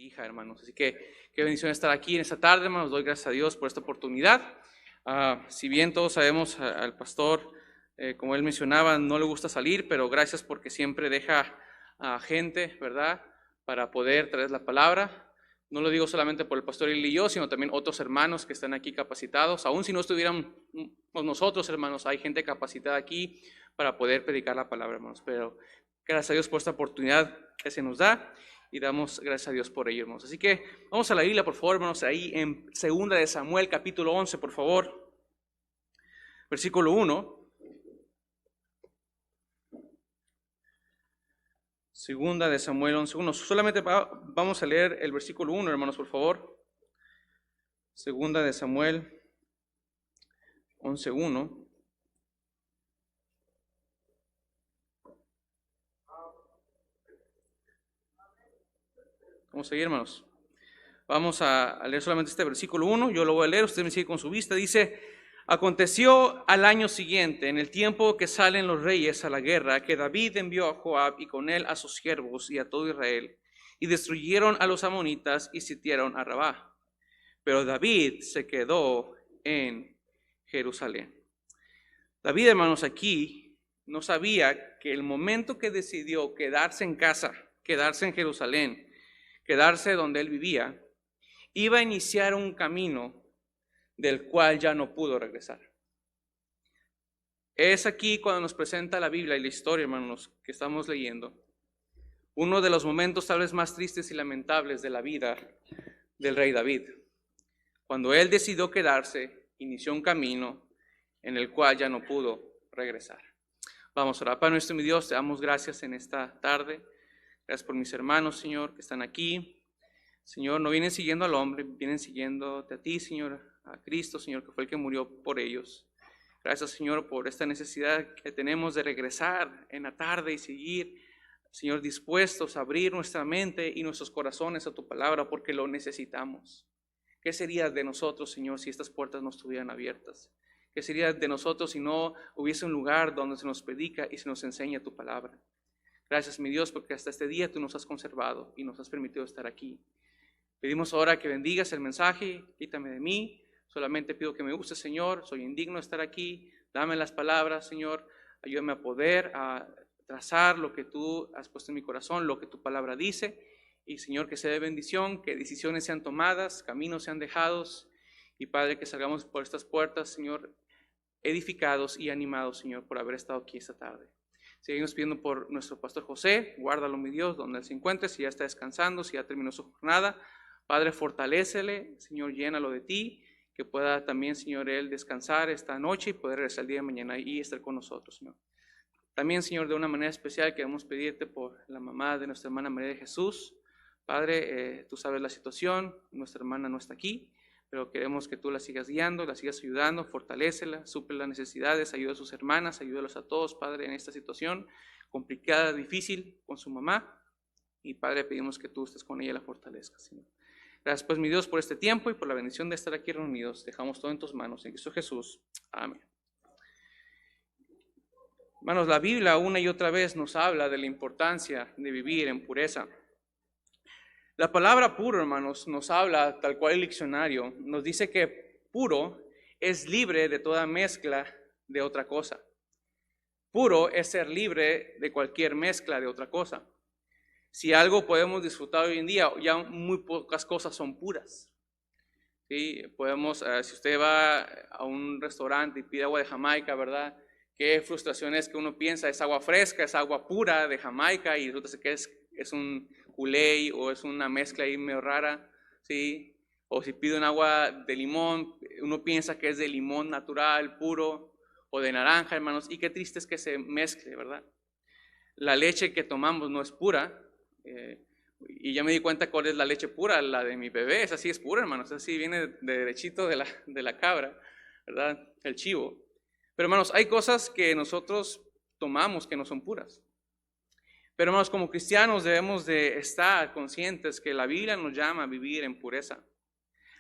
Hija, hermanos. Así que qué bendición estar aquí en esta tarde, hermanos. Doy gracias a Dios por esta oportunidad. Si bien todos sabemos al pastor, como él mencionaba, no le gusta salir, pero gracias porque siempre deja a gente, ¿verdad?, para poder traer la palabra. No lo digo solamente por el pastor él y yo, sino también otros hermanos que están aquí capacitados. Aún si no estuvieran nosotros, hermanos, hay gente capacitada aquí para poder predicar la palabra, hermanos. Pero gracias a Dios por esta oportunidad que se nos da. Y damos gracias a Dios por ello, hermanos. Así que vamos a la Biblia, por favor, hermanos, ahí en 2 de Samuel, capítulo 11, por favor. Versículo 1. 2 de Samuel 11:1. Solamente vamos a leer el versículo 1, hermanos, por favor. 2 de Samuel 11:1. Vamos a seguir, hermanos. Vamos a leer solamente este versículo 1. Yo lo voy a leer, usted me sigue con su vista. Dice: aconteció al año siguiente, en el tiempo que salen los reyes a la guerra, que David envió a Joab y con él a sus siervos y a todo Israel, y destruyeron a los amonitas y sitiaron a Rabá. Pero David se quedó en Jerusalén. David, hermanos, aquí no sabía que el momento que decidió quedarse en casa, quedarse en Jerusalén, quedarse donde él vivía, iba a iniciar un camino del cual ya no pudo regresar. Es aquí cuando nos presenta la Biblia y la historia, hermanos, que estamos leyendo, uno de los momentos tal vez más tristes y lamentables de la vida del rey David. Cuando él decidió quedarse, inició un camino en el cual ya no pudo regresar. Vamos a orar. Padre nuestro, mi Dios, te damos gracias en esta tarde. Gracias por mis hermanos, Señor, que están aquí. Señor, no vienen siguiendo al hombre, vienen siguiéndote a ti, Señor, a Cristo, Señor, que fue el que murió por ellos. Gracias, Señor, por esta necesidad que tenemos de regresar en la tarde y seguir, Señor, dispuestos a abrir nuestra mente y nuestros corazones a tu palabra, porque lo necesitamos. ¿Qué sería de nosotros, Señor, si estas puertas no estuvieran abiertas? ¿Qué sería de nosotros si no hubiese un lugar donde se nos predica y se nos enseña tu palabra? Gracias, mi Dios, porque hasta este día tú nos has conservado y nos has permitido estar aquí. Pedimos ahora que bendigas el mensaje, quítame de mí. Solamente pido que me uses, Señor. Soy indigno de estar aquí. Dame las palabras, Señor. Ayúdame a poder trazar lo que tú has puesto en mi corazón, lo que tu palabra dice. Y, Señor, que sea de bendición, que decisiones sean tomadas, caminos sean dejados. Y, Padre, que salgamos por estas puertas, Señor, edificados y animados, Señor, por haber estado aquí esta tarde. Seguimos pidiendo por nuestro pastor José. Guárdalo, mi Dios, donde él se encuentre, si ya está descansando, si ya terminó su jornada. Padre, fortalécele, Señor, llénalo de ti, que pueda también, Señor, él descansar esta noche y poder regresar el día de mañana y estar con nosotros, Señor. También, Señor, de una manera especial queremos pedirte por la mamá de nuestra hermana María de Jesús. Padre, tú sabes la situación, nuestra hermana no está aquí, pero queremos que tú la sigas guiando, la sigas ayudando, fortalécela, suple las necesidades, ayuda a sus hermanas, ayúdalos a todos, Padre, en esta situación complicada, difícil con su mamá. Y, Padre, pedimos que tú estés con ella y la fortalezcas, Señor. Gracias, pues, mi Dios, por este tiempo y por la bendición de estar aquí reunidos. Dejamos todo en tus manos, en Cristo Jesús. Amén. Hermanos, la Biblia una y otra vez nos habla de la importancia de vivir en pureza. La palabra puro, hermanos, nos habla, tal cual el diccionario, nos dice que puro es libre de toda mezcla de otra cosa. Puro es ser libre de cualquier mezcla de otra cosa. Si algo podemos disfrutar hoy en día, ya muy pocas cosas son puras. ¿Sí? Podemos, si usted va a un restaurante y pide agua de Jamaica, ¿verdad? Qué frustración es que uno piensa, es agua fresca, es agua pura de Jamaica y resulta que es un Kool-Aid o es una mezcla ahí medio rara, ¿sí? O si pide un agua de limón, uno piensa que es de limón natural, puro, o de naranja, hermanos, y qué triste es que se mezcle, ¿verdad? La leche que tomamos no es pura. Y ya me di cuenta cuál es la leche pura, la de mi bebé, esa sí es pura, hermanos, esa sí viene de derechito de la cabra, ¿verdad? El chivo. Pero, hermanos, hay cosas que nosotros tomamos que no son puras. Pero, hermanos, como cristianos debemos de estar conscientes que la Biblia nos llama a vivir en pureza,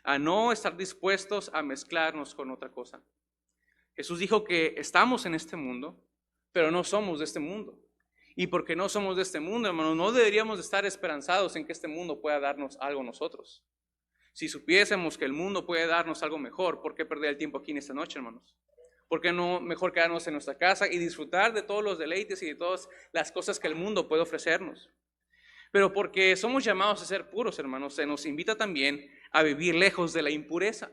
a no estar dispuestos a mezclarnos con otra cosa. Jesús dijo que estamos en este mundo, pero no somos de este mundo. Y porque no somos de este mundo, hermanos, no deberíamos de estar esperanzados en que este mundo pueda darnos algo a nosotros. Si supiésemos que el mundo puede darnos algo mejor, ¿por qué perder el tiempo aquí en esta noche, hermanos? ¿Por qué no mejor quedarnos en nuestra casa y disfrutar de todos los deleites y de todas las cosas que el mundo puede ofrecernos? Pero porque somos llamados a ser puros, hermanos, se nos invita también a vivir lejos de la impureza.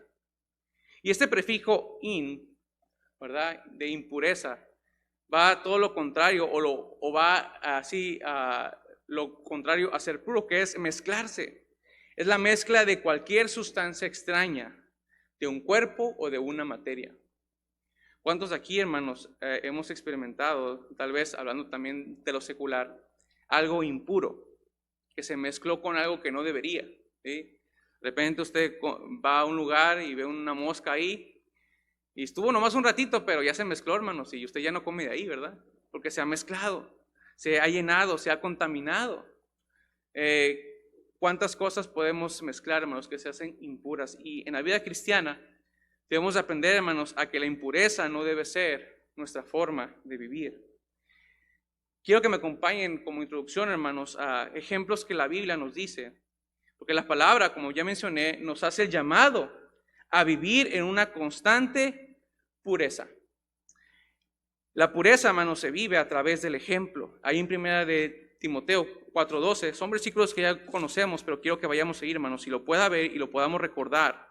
Y este prefijo in, ¿verdad?, de impureza, va a todo lo contrario o va así a lo contrario a ser puro, que es mezclarse. Es la mezcla de cualquier sustancia extraña, de un cuerpo o de una materia. ¿Cuántos aquí, hermanos, hemos experimentado, tal vez hablando también de lo secular, algo impuro, que se mezcló con algo que no debería? ¿Sí? De repente usted va a un lugar y ve una mosca ahí, y estuvo nomás un ratito, pero ya se mezcló, hermanos, y usted ya no come de ahí, ¿verdad? Porque se ha mezclado, se ha llenado, se ha contaminado. ¿Cuántas cosas podemos mezclar, hermanos, que se hacen impuras? Y en la vida cristiana debemos aprender, hermanos, a que la impureza no debe ser nuestra forma de vivir. Quiero que me acompañen como introducción, hermanos, a ejemplos que la Biblia nos dice, porque la palabra, como ya mencioné, nos hace el llamado a vivir en una constante pureza. La pureza, hermanos, se vive a través del ejemplo. Ahí en 1 de Timoteo 4:12, son versículos que ya conocemos, pero quiero que vayamos a ir, hermanos, y lo pueda ver y lo podamos recordar.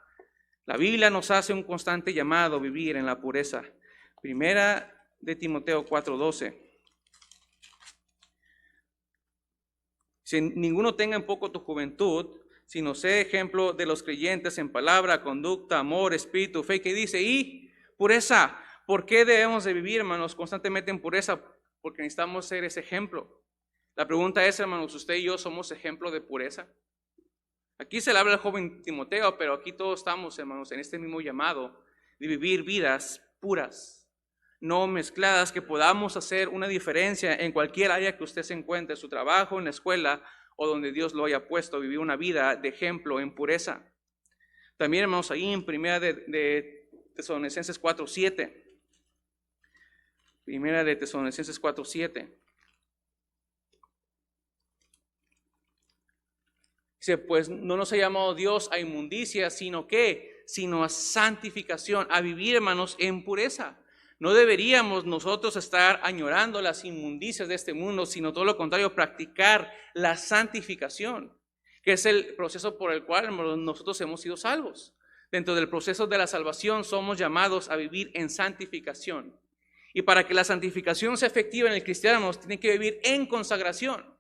La Biblia nos hace un constante llamado a vivir en la pureza. 1 de Timoteo 4:12. Si ninguno tenga en poco tu juventud, sino sé ejemplo de los creyentes en palabra, conducta, amor, espíritu, fe, que dice, y pureza. ¿Por qué debemos de vivir, hermanos, constantemente en pureza? Porque necesitamos ser ese ejemplo. La pregunta es, hermanos, ¿usted y yo somos ejemplo de pureza? Aquí se le habla al joven Timoteo, pero aquí todos estamos, hermanos, en este mismo llamado de vivir vidas puras, no mezcladas, que podamos hacer una diferencia en cualquier área que usted se encuentre, en su trabajo, en la escuela o donde Dios lo haya puesto, vivir una vida de ejemplo en pureza. También, hermanos, ahí en 1 de Tesalonicenses 4:7. 1 de Tesalonicenses 4:7. Dice, pues no nos ha llamado Dios a inmundicia, sino a santificación, a vivir, hermanos, en pureza. No deberíamos nosotros estar añorando las inmundicias de este mundo, sino todo lo contrario, practicar la santificación, que es el proceso por el cual nosotros hemos sido salvos. Dentro del proceso de la salvación somos llamados a vivir en santificación. Y para que la santificación sea efectiva en el cristiano, tiene que vivir en consagración.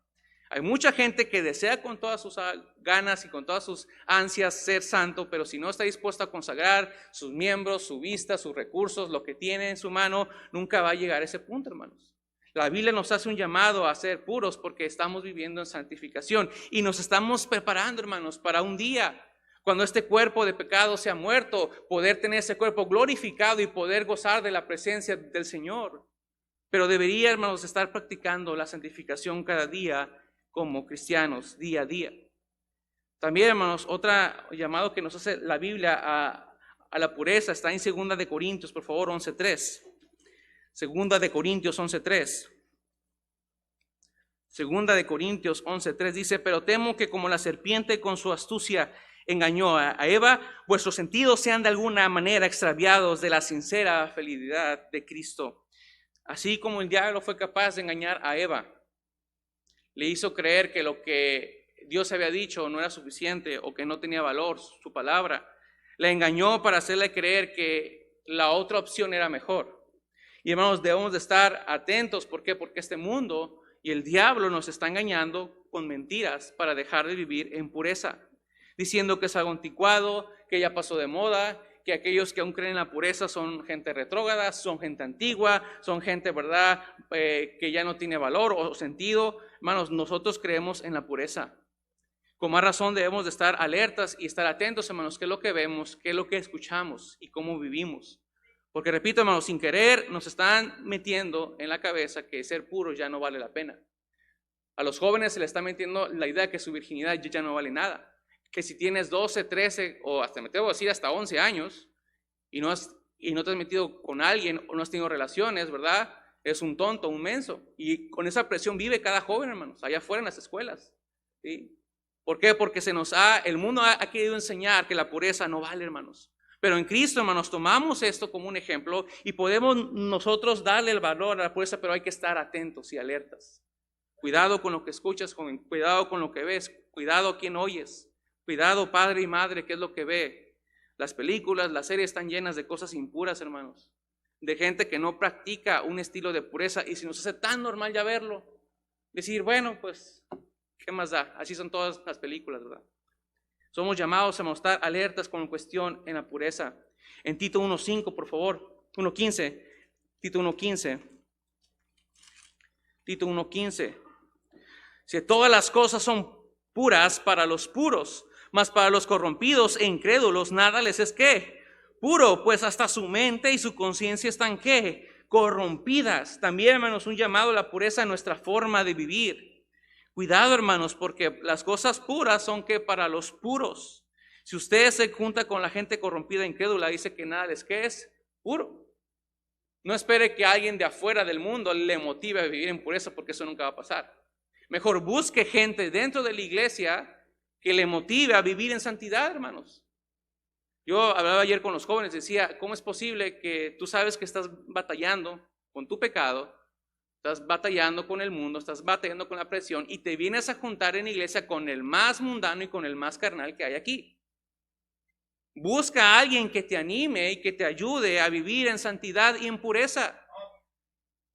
Hay mucha gente que desea con todas sus ganas y con todas sus ansias ser santo, pero si no está dispuesto a consagrar sus miembros, su vista, sus recursos, lo que tiene en su mano, nunca va a llegar a ese punto, hermanos. La Biblia nos hace un llamado a ser puros porque estamos viviendo en santificación y nos estamos preparando, hermanos, para un día cuando este cuerpo de pecado sea muerto, poder tener ese cuerpo glorificado y poder gozar de la presencia del Señor. Pero debería, hermanos, estar practicando la santificación cada día como cristianos, día a día. También, hermanos, otro llamado que nos hace la Biblia a la pureza está en 2 de Corintios, por favor, 11:3. 2 de Corintios 11:3. 2 de Corintios 11:3 dice, pero temo que como la serpiente con su astucia engañó a Eva, vuestros sentidos sean de alguna manera extraviados de la sincera fidelidad de Cristo. Así como el diablo fue capaz de engañar a Eva, le hizo creer que lo que Dios había dicho no era suficiente o que no tenía valor, su palabra. Le engañó para hacerle creer que la otra opción era mejor. Y hermanos, debemos de estar atentos. ¿Por qué? Porque este mundo y el diablo nos está engañando con mentiras para dejar de vivir en pureza. Diciendo que es algo anticuado, que ya pasó de moda, que aquellos que aún creen en la pureza son gente retrógrada, son gente antigua, son gente, ¿verdad?, que ya no tiene valor o sentido. Hermanos, nosotros creemos en la pureza. Con más razón debemos de estar alertas y estar atentos, hermanos, qué es lo que vemos, qué es lo que escuchamos y cómo vivimos. Porque repito, hermanos, sin querer nos están metiendo en la cabeza que ser puros ya no vale la pena. A los jóvenes se les está metiendo la idea de que su virginidad ya no vale nada. Que si tienes 12, 13 o hasta me atrevo a decir hasta 11 años y no te has metido con alguien o no has tenido relaciones, ¿verdad?, es un tonto, un menso. Y con esa presión vive cada joven, hermanos, allá afuera en las escuelas. ¿Sí? ¿Por qué? Porque el mundo ha querido enseñar que la pureza no vale, hermanos. Pero en Cristo, hermanos, tomamos esto como un ejemplo y podemos nosotros darle el valor a la pureza, pero hay que estar atentos y alertas. Cuidado con lo que escuchas, joven. Cuidado con lo que ves. Cuidado a quién oyes. Cuidado, padre y madre, qué es lo que ve. Las películas, las series están llenas de cosas impuras, hermanos. De gente que no practica un estilo de pureza y se nos hace tan normal ya verlo. Decir, bueno, pues, ¿qué más da? Así son todas las películas, ¿verdad? Somos llamados a mostrar alertas con cuestión en la pureza. En Tito 1.5, por favor. 1.15. Tito 1.15. Tito 1.15. Si todas las cosas son puras para los puros, mas para los corrompidos e incrédulos nada les es ¿qué? Puro, pues hasta su mente y su conciencia están ¿qué? Corrompidas. También, hermanos, un llamado a la pureza en nuestra forma de vivir. Cuidado, hermanos, porque las cosas puras son que para los puros. Si usted se junta con la gente corrompida e incrédula, dice que nada les que es puro. No espere que alguien de afuera del mundo le motive a vivir en pureza, porque eso nunca va a pasar. Mejor busque gente dentro de la iglesia que le motive a vivir en santidad, hermanos. Yo hablaba ayer con los jóvenes, decía, ¿cómo es posible que tú sabes que estás batallando con tu pecado? Estás batallando con el mundo, estás batallando con la presión y te vienes a juntar en la iglesia con el más mundano y con el más carnal que hay aquí. Busca a alguien que te anime y que te ayude a vivir en santidad y en pureza.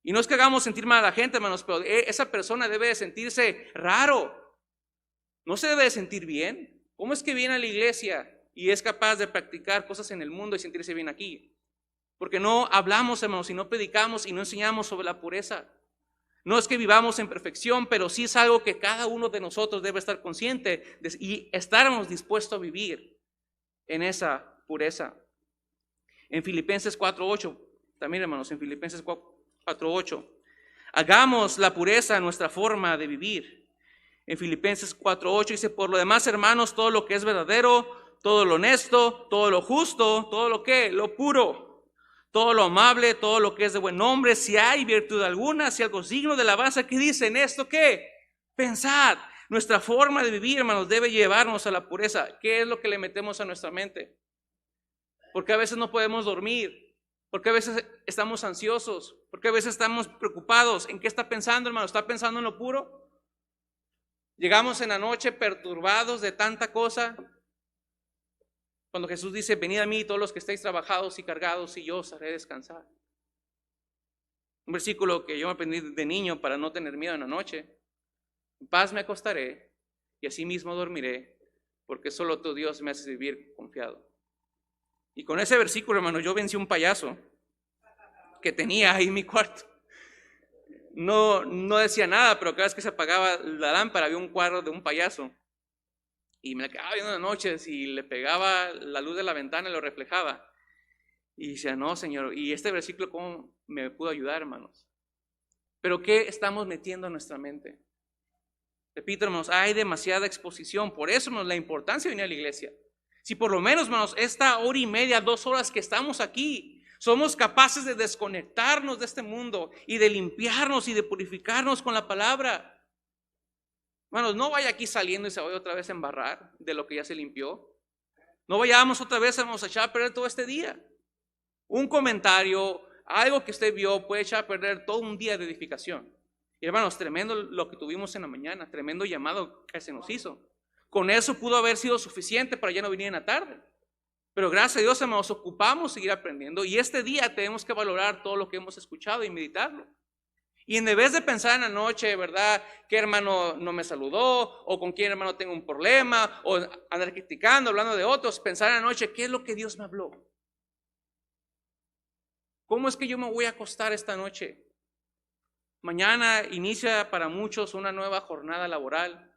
Y no es que hagamos sentir mal a la gente, hermanos, pero esa persona debe de sentirse raro. No se debe de sentir bien. ¿Cómo es que viene a la iglesia y es capaz de practicar cosas en el mundo y sentirse bien aquí? Porque no hablamos, hermanos, y no predicamos y no enseñamos sobre la pureza. No es que vivamos en perfección, pero sí es algo que cada uno de nosotros debe estar consciente y estarmos dispuestos a vivir en esa pureza. En Filipenses 4.8, también, hermanos, en Filipenses 4.8, hagamos la pureza nuestra forma de vivir. En Filipenses 4.8 dice, por lo demás, hermanos, todo lo que es verdadero, todo lo honesto, todo lo justo, todo lo que, lo puro, todo lo amable, todo lo que es de buen nombre, si hay virtud alguna, si algo digno de alabanza, ¿qué dice en esto? ¿Qué? Pensad. Nuestra forma de vivir, hermanos, debe llevarnos a la pureza. ¿Qué es lo que le metemos a nuestra mente? Porque a veces no podemos dormir, porque a veces estamos ansiosos, porque a veces estamos preocupados. ¿En qué está pensando, hermano? ¿Está pensando en lo puro? Llegamos en la noche perturbados de tanta cosa. Cuando Jesús dice, venid a mí todos los que estáis trabajados y cargados y yo os haré descansar. Un versículo que yo me aprendí de niño para no tener miedo en la noche. En paz me acostaré y así mismo dormiré, porque solo tu Dios me hace vivir confiado. Y con ese versículo, hermano, yo vencí un payaso que tenía ahí en mi cuarto. No decía nada, pero cada vez que se apagaba la lámpara había un cuadro de un payaso. Y me la quedaba viendo en las noches y le pegaba la luz de la ventana y lo reflejaba. Y decía, no, Señor, y este versículo, ¿cómo me pudo ayudar, hermanos? Pero ¿qué estamos metiendo en nuestra mente? Repito, hermanos, hay demasiada exposición. Por eso, hermanos, la importancia de venir a la iglesia. Si por lo menos, hermanos, esta hora y media, 2 horas que estamos aquí, somos capaces de desconectarnos de este mundo y de limpiarnos y de purificarnos con la palabra. Hermanos, no vaya aquí saliendo y se vaya otra vez a embarrar de lo que ya se limpió. No vayamos otra vez, hermanos, a echar a perder todo este día. Un comentario, algo que usted vio puede echar a perder todo un día de edificación. Y hermanos, tremendo lo que tuvimos en la mañana, tremendo llamado que se nos hizo. Con eso pudo haber sido suficiente para ya no venir en la tarde. Pero gracias a Dios, hermanos, ocupamos seguir aprendiendo. Y este día tenemos que valorar todo lo que hemos escuchado y meditarlo. Y en vez de pensar en la noche, ¿verdad? ¿Qué hermano no me saludó? ¿O con quién hermano tengo un problema? ¿O andar criticando, hablando de otros? Pensar en la noche, ¿qué es lo que Dios me habló? ¿Cómo es que yo me voy a acostar esta noche? Mañana inicia para muchos una nueva jornada laboral.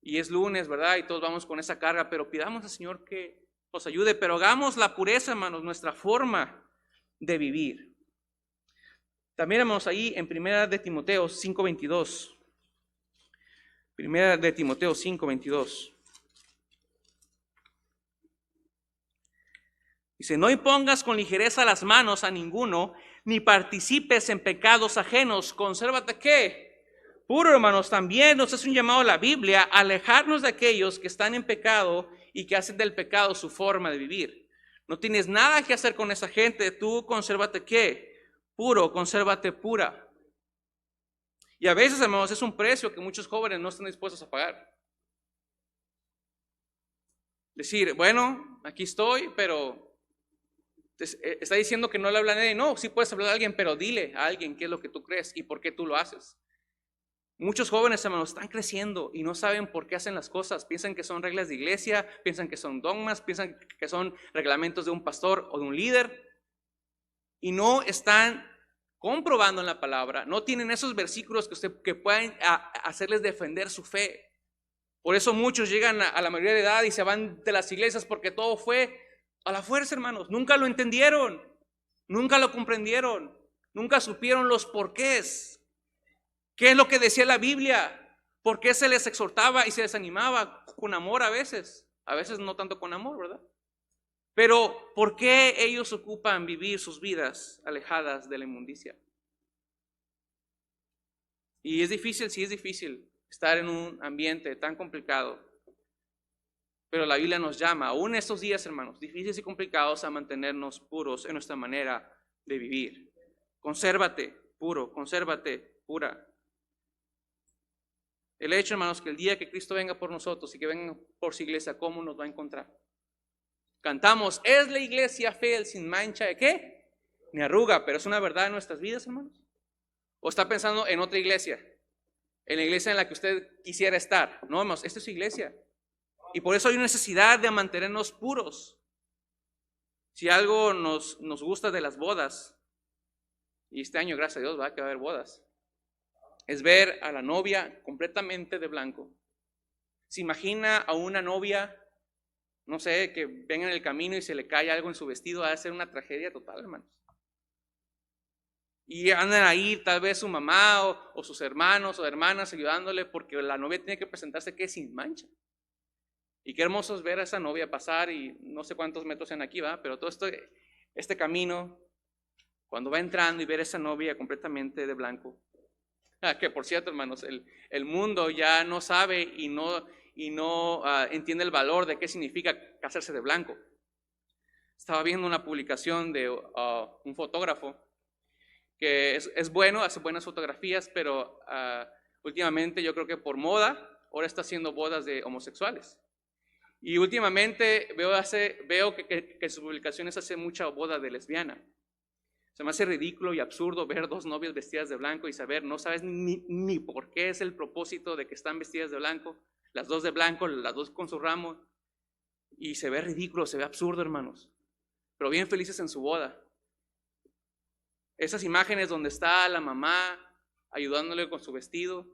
Y es lunes, ¿verdad? Y todos vamos con esa carga, pero pidamos al Señor que nos ayude. Pero hagamos la pureza, hermanos, nuestra forma de vivir. También, hermanos, ahí en 1 de Timoteo 5:22. 1 de Timoteo 5:22. Dice, no impongas con ligereza las manos a ninguno, ni participes en pecados ajenos. Consérvate, ¿qué? Puro, hermanos. También nos hace un llamado a la Biblia, a alejarnos de aquellos que están en pecado y que hacen del pecado su forma de vivir. No tienes nada que hacer con esa gente. Tú consérvate, ¿qué? Puro, consérvate pura. Y a veces, hermanos, es un precio que muchos jóvenes no están dispuestos a pagar. Decir, bueno, aquí estoy, pero está diciendo que no le habla a nadie. No, sí puedes hablar a alguien, pero dile a alguien qué es lo que tú crees y por qué tú lo haces. Muchos jóvenes, hermanos, están creciendo y no saben por qué hacen las cosas. Piensan que son reglas de iglesia, piensan que son dogmas, piensan que son reglamentos de un pastor o de un líder. Y no están comprobando en la palabra, no tienen esos versículos que puedan hacerles defender su fe. Por eso muchos llegan a la mayoría de edad y se van de las iglesias porque todo fue a la fuerza, hermanos. Nunca lo entendieron, nunca lo comprendieron, nunca supieron los porqués. ¿Qué es lo que decía la Biblia? ¿Por qué se les exhortaba y se les animaba con amor a veces? A veces no tanto con amor, ¿verdad? Pero ¿por qué ellos ocupan vivir sus vidas alejadas de la inmundicia? Y es difícil, sí es difícil estar en un ambiente tan complicado. Pero la Biblia nos llama, aún estos días, hermanos, difíciles y complicados, a mantenernos puros en nuestra manera de vivir. Consérvate puro, consérvate pura. El hecho, hermanos, que el día que Cristo venga por nosotros y que venga por su iglesia, ¿cómo nos va a encontrar? Cantamos, es la iglesia fiel, sin mancha de ¿qué? Ni arruga, pero es una verdad en nuestras vidas, hermanos. ¿O está pensando en otra iglesia? En la iglesia en la que usted quisiera estar. No, hermanos, esta es su iglesia. Y por eso hay una necesidad de mantenernos puros. Si algo nos gusta de las bodas, y este año, gracias a Dios, va a haber bodas, es ver a la novia completamente de blanco. ¿Se imagina a una novia, no sé, que venga en el camino y se le cae algo en su vestido? Va a ser una tragedia total, hermanos. Y andan ahí tal vez su mamá o sus hermanos o hermanas ayudándole porque la novia tiene que presentarse que sin mancha. Y qué hermoso es ver a esa novia pasar y no sé cuántos metros sean aquí, ¿va? Pero todo este camino, cuando va entrando y ver a esa novia completamente de blanco. Que por cierto, hermanos, el mundo ya no sabe y no entiende el valor de qué significa casarse de blanco. Estaba viendo una publicación de un fotógrafo que es bueno, hace buenas fotografías, pero últimamente yo creo que por moda, ahora está haciendo bodas de homosexuales. Y últimamente veo que en sus publicaciones hace mucha boda de lesbiana. Se me hace ridículo y absurdo ver dos novias vestidas de blanco y no sabes ni por qué es el propósito de que están vestidas de blanco, las dos de blanco, las dos con su ramo. Y se ve ridículo, se ve absurdo, hermanos. Pero bien felices en su boda. Esas imágenes donde está la mamá ayudándole con su vestido,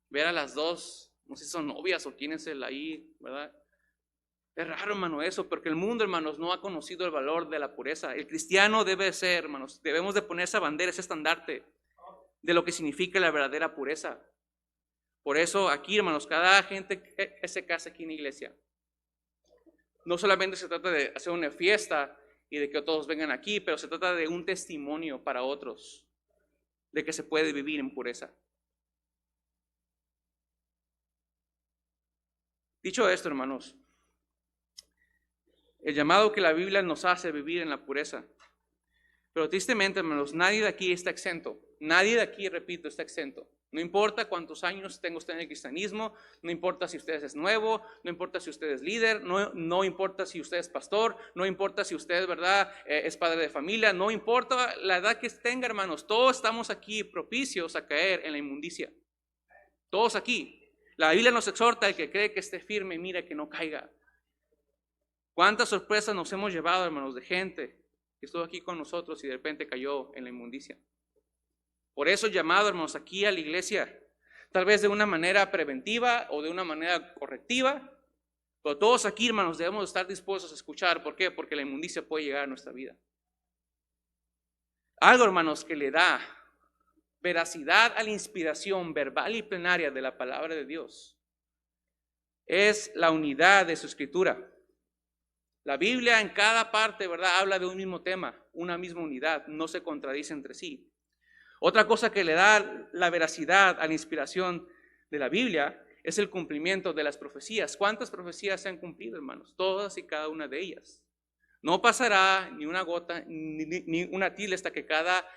ver a las dos, no sé si son novias o quién es el ahí, ¿verdad? Es raro, hermano, eso, porque el mundo, hermanos, no ha conocido el valor de la pureza. El cristiano debe ser, hermanos, debemos de poner esa bandera, ese estandarte de lo que significa la verdadera pureza. Por eso aquí, hermanos, cada gente que se casa aquí en la iglesia, no solamente se trata de hacer una fiesta y de que todos vengan aquí, pero se trata de un testimonio para otros de que se puede vivir en pureza. Dicho esto, hermanos, el llamado que la Biblia nos hace vivir en la pureza. Pero tristemente, hermanos, nadie de aquí está exento. Nadie de aquí, repito, está exento. No importa cuántos años tenga usted en el cristianismo, no importa si usted es nuevo, no importa si usted es líder, no importa si usted es pastor, no importa si usted, ¿verdad?, es padre de familia, no importa la edad que tenga, hermanos, todos estamos aquí propicios a caer en la inmundicia. Todos aquí. La Biblia nos exhorta al que cree que esté firme y mire que no caiga. ¿Cuántas sorpresas nos hemos llevado, hermanos, de gente que estuvo aquí con nosotros y de repente cayó en la inmundicia? Por eso llamado, hermanos, aquí a la iglesia, tal vez de una manera preventiva o de una manera correctiva, pero todos aquí, hermanos, debemos estar dispuestos a escuchar. ¿Por qué? Porque la inmundicia puede llegar a nuestra vida. Algo, hermanos, que le da veracidad a la inspiración verbal y plenaria de la palabra de Dios es la unidad de su escritura. La Biblia en cada parte, ¿verdad?, habla de un mismo tema, una misma unidad, no se contradice entre sí. Otra cosa que le da la veracidad a la inspiración de la Biblia es el cumplimiento de las profecías. ¿Cuántas profecías se han cumplido, hermanos? Todas y cada una de ellas. No pasará ni una gota, ni una tilde hasta que cada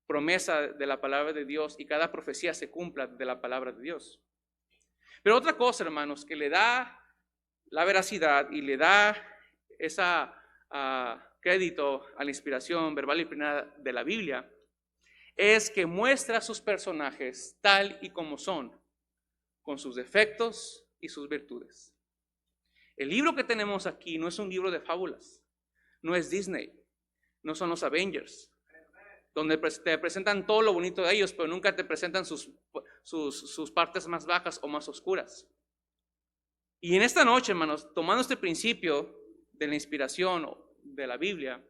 promesa de la palabra de Dios y cada profecía se cumpla de la palabra de Dios. Pero otra cosa, hermanos, que le da la veracidad y le da esa crédito a la inspiración verbal y plena de la Biblia es que muestra a sus personajes tal y como son, con sus defectos y sus virtudes. El libro que tenemos aquí no es un libro de fábulas, no es Disney, no son los Avengers, donde te presentan todo lo bonito de ellos, pero nunca te presentan sus partes más bajas o más oscuras. Y en esta noche, hermanos, tomando este principio de la inspiración de la Biblia,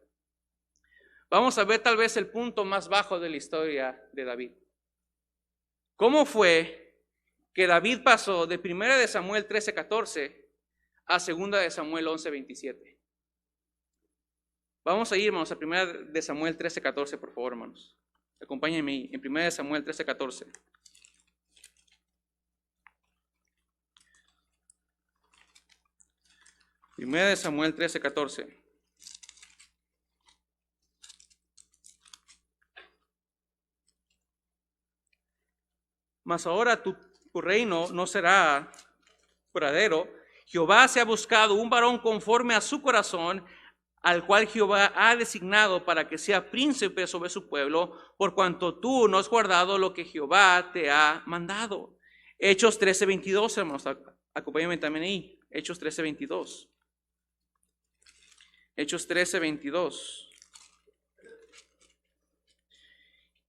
vamos a ver tal vez el punto más bajo de la historia de David. ¿Cómo fue que David pasó de 1 de Samuel 13:14 a 2 de Samuel 11:27? Vamos a ir, hermanos, a 1 de Samuel 13:14, por favor, hermanos. Acompáñenme en 1 de Samuel 13:14. Primera de Samuel 13:14. Mas ahora tu reino no será duradero. Jehová se ha buscado un varón conforme a su corazón, al cual Jehová ha designado para que sea príncipe sobre su pueblo, por cuanto tú no has guardado lo que Jehová te ha mandado. Hechos 13:22, hermanos, acompáñenme también ahí. Hechos 13:22. Hechos 13:22.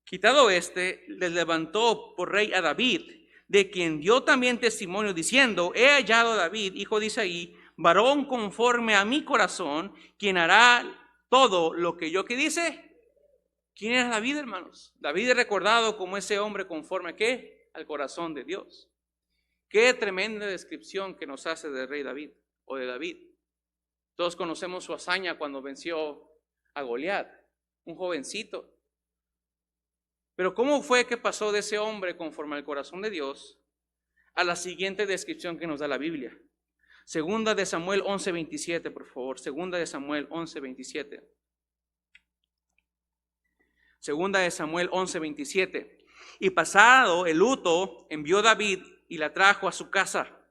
Quitado les levantó por rey a David, de quien dio también testimonio diciendo: he hallado a David, hijo de Isaí, varón conforme a mi corazón, quien hará todo lo que yo, ¿qué dice? ¿Quién era David, hermanos? David es recordado como ese hombre conforme a ¿qué? Al corazón de Dios. Qué tremenda descripción que nos hace del rey David o de David. Todos conocemos su hazaña cuando venció a Goliat, un jovencito. Pero ¿cómo fue que pasó de ese hombre conforme al corazón de Dios a la siguiente descripción que nos da la Biblia? Segunda de Samuel 11:27, por favor. Segunda de Samuel 11:27. Segunda de Samuel 11:27. Y pasado el luto, envió David y la trajo a su casa.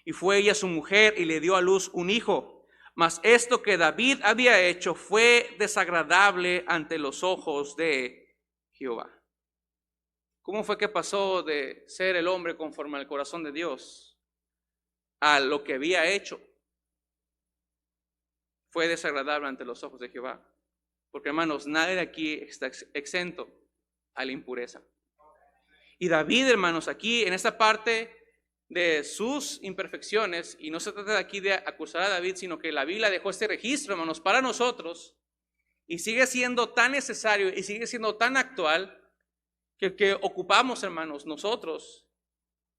Y fue ella su mujer y le dio a luz un hijo. Mas esto que David había hecho fue desagradable ante los ojos de Jehová. ¿Cómo fue que pasó de ser el hombre conforme al corazón de Dios a lo que había hecho? Fue desagradable ante los ojos de Jehová. Porque, hermanos, nadie de aquí está exento a la impureza. Y David, hermanos, aquí en esta parte de sus imperfecciones, y no se trata de aquí de acusar a David, sino que la Biblia dejó este registro, hermanos, para nosotros, y sigue siendo tan necesario y sigue siendo tan actual que ocupamos, hermanos, nosotros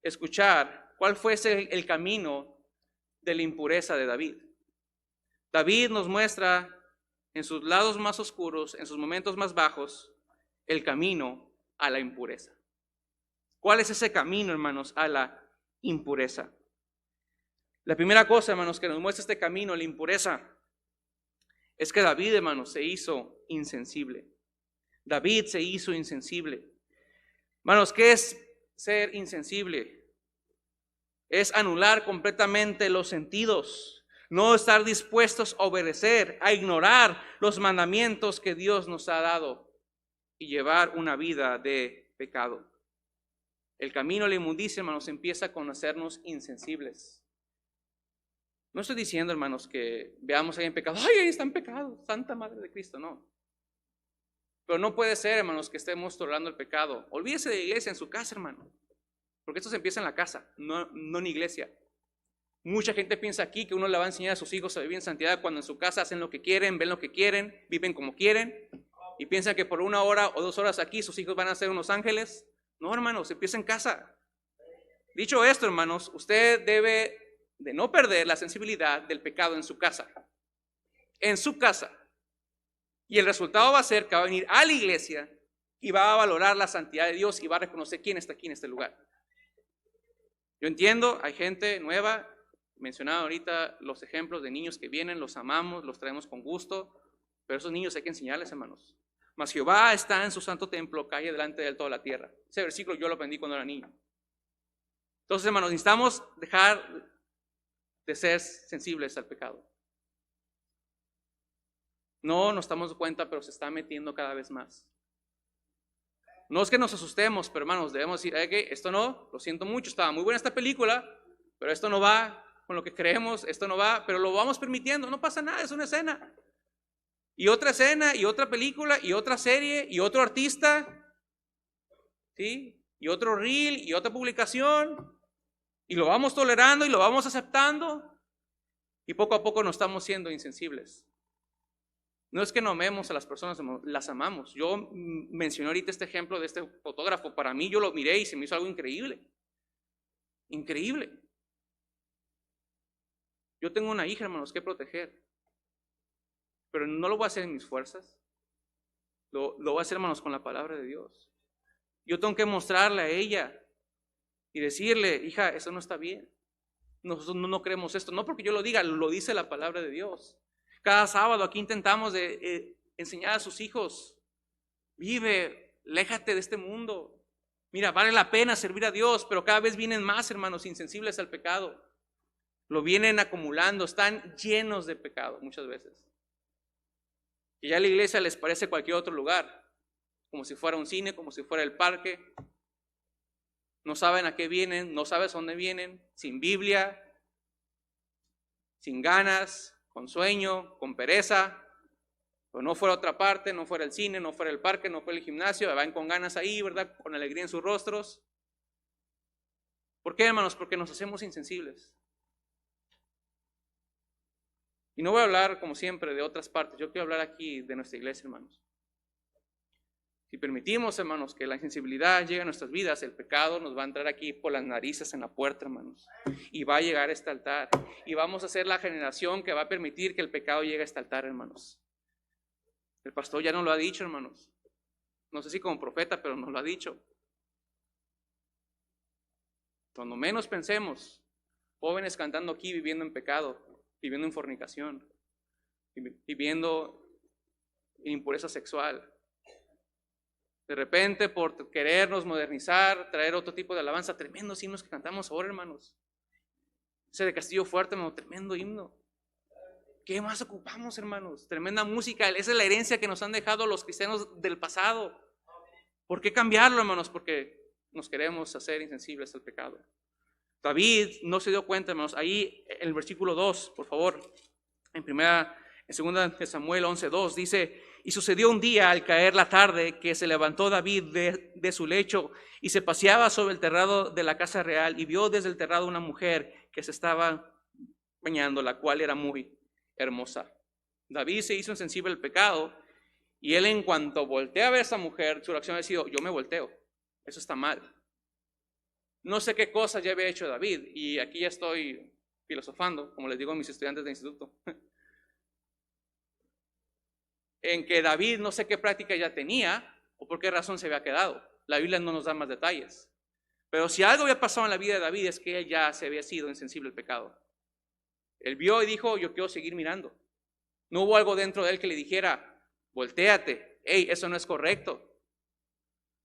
escuchar cuál fue el camino de la impureza de David. David nos muestra en sus lados más oscuros, en sus momentos más bajos, el camino a la impureza. ¿Cuál es ese camino, hermanos, a la impureza? La primera cosa, hermanos, que nos muestra este camino a la impureza es que David, hermanos, se hizo insensible. David se hizo insensible. Hermanos, ¿qué es ser insensible? Es anular completamente los sentidos, no estar dispuestos a obedecer, a ignorar los mandamientos que Dios nos ha dado y llevar una vida de pecado. El camino a la inmundicia, hermanos, empieza con hacernos insensibles. No estoy diciendo, hermanos, que veamos ahí en pecado. ¡Ay, ahí está en pecado! Santa Madre de Cristo, no. Pero no puede ser, hermanos, que estemos tolerando el pecado. Olvídese de la iglesia en su casa, hermano. Porque esto se empieza en la casa, no en iglesia. Mucha gente piensa aquí que uno le va a enseñar a sus hijos a vivir en santidad cuando en su casa hacen lo que quieren, ven lo que quieren, viven como quieren. Y piensan que por 1 hora o 2 horas aquí sus hijos van a ser unos ángeles. No, hermanos, empieza en casa. Dicho esto, hermanos, usted debe de no perder la sensibilidad del pecado en su casa. en su casa. Y el resultado va a ser que va a venir a la iglesia y va a valorar la santidad de Dios y va a reconocer quién está aquí en este lugar. Yo entiendo, hay gente nueva, mencionaba ahorita los ejemplos de niños que vienen, los amamos, los traemos con gusto, pero esos niños hay que enseñarles, hermanos. Mas Jehová está en su santo templo, calle delante de él toda la tierra. Ese versículo yo lo aprendí cuando era niño. Entonces, hermanos, necesitamos dejar de ser sensibles al pecado. No nos estamos dando cuenta, pero se está metiendo cada vez más. No es que nos asustemos, pero hermanos, debemos decir, que esto no, lo siento mucho, estaba muy buena esta película, pero esto no va con lo que creemos, esto no va, pero lo vamos permitiendo, no pasa nada, es una escena. Y otra escena, y otra película, y otra serie, y otro artista, ¿sí? Y otro reel, y otra publicación, y lo vamos tolerando y lo vamos aceptando, y poco a poco nos estamos siendo insensibles. No es que no amemos a las personas, las amamos. Yo mencioné ahorita este ejemplo de este fotógrafo. Para mí yo lo miré y se me hizo algo increíble. Increíble. Yo tengo una hija, hermanos, que proteger. Pero no lo voy a hacer en mis fuerzas. Lo voy a hacer, hermanos, con la palabra de Dios. Yo tengo que mostrarle a ella y decirle, hija, eso no está bien. Nosotros no creemos esto. No porque yo lo diga, lo dice la palabra de Dios. Cada sábado aquí intentamos de enseñar a sus hijos, vive, aléjate de este mundo. Mira, vale la pena servir a Dios, pero cada vez vienen más, hermanos, insensibles al pecado. Lo vienen acumulando, están llenos de pecado muchas veces. Y ya la iglesia les parece cualquier otro lugar, como si fuera un cine, como si fuera el parque. No saben a qué vienen, no sabes dónde vienen, sin Biblia, sin ganas, con sueño, con pereza, pero no fuera otra parte, no fuera el cine, no fuera el parque, no fuera el gimnasio, van con ganas ahí, ¿verdad? Con alegría en sus rostros. ¿Por qué, hermanos? Porque nos hacemos insensibles. Y no voy a hablar, como siempre, de otras partes, yo quiero hablar aquí de nuestra iglesia, hermanos. Si permitimos, hermanos, que la insensibilidad llegue a nuestras vidas, el pecado nos va a entrar aquí por las narices en la puerta, hermanos. Y va a llegar a este altar. Y vamos a ser la generación que va a permitir que el pecado llegue a este altar, hermanos. El pastor ya nos lo ha dicho, hermanos. No sé si como profeta, pero nos lo ha dicho. Cuando menos pensemos, jóvenes cantando aquí, viviendo en pecado, viviendo en fornicación, viviendo en impureza sexual. De repente, por querernos modernizar, traer otro tipo de alabanza, tremendos himnos que cantamos ahora, hermanos. Ese de Castillo Fuerte, hermano, tremendo himno. ¿Qué más ocupamos, hermanos? Tremenda música. Esa es la herencia que nos han dejado los cristianos del pasado. ¿Por qué cambiarlo, hermanos? Porque nos queremos hacer insensibles al pecado. David no se dio cuenta, hermanos. Ahí en el versículo 2, por favor, en 2 de Samuel 11:2 dice: y sucedió un día al caer la tarde que se levantó David de su lecho y se paseaba sobre el terrado de la casa real y vio desde el terrado una mujer que se estaba bañando, la cual era muy hermosa. David se hizo insensible al pecado y él, en cuanto voltea a ver a esa mujer, su reacción ha sido: yo me volteo, eso está mal. No sé qué cosas ya había hecho David, y aquí ya estoy filosofando, como les digo a mis estudiantes de instituto, en que David no sé qué práctica ya tenía o por qué razón se había quedado. La Biblia no nos da más detalles. Pero si algo había pasado en la vida de David es que él ya se había sido insensible al pecado. Él vio y dijo: yo quiero seguir mirando. No hubo algo dentro de él que le dijera: voltéate, hey, eso no es correcto.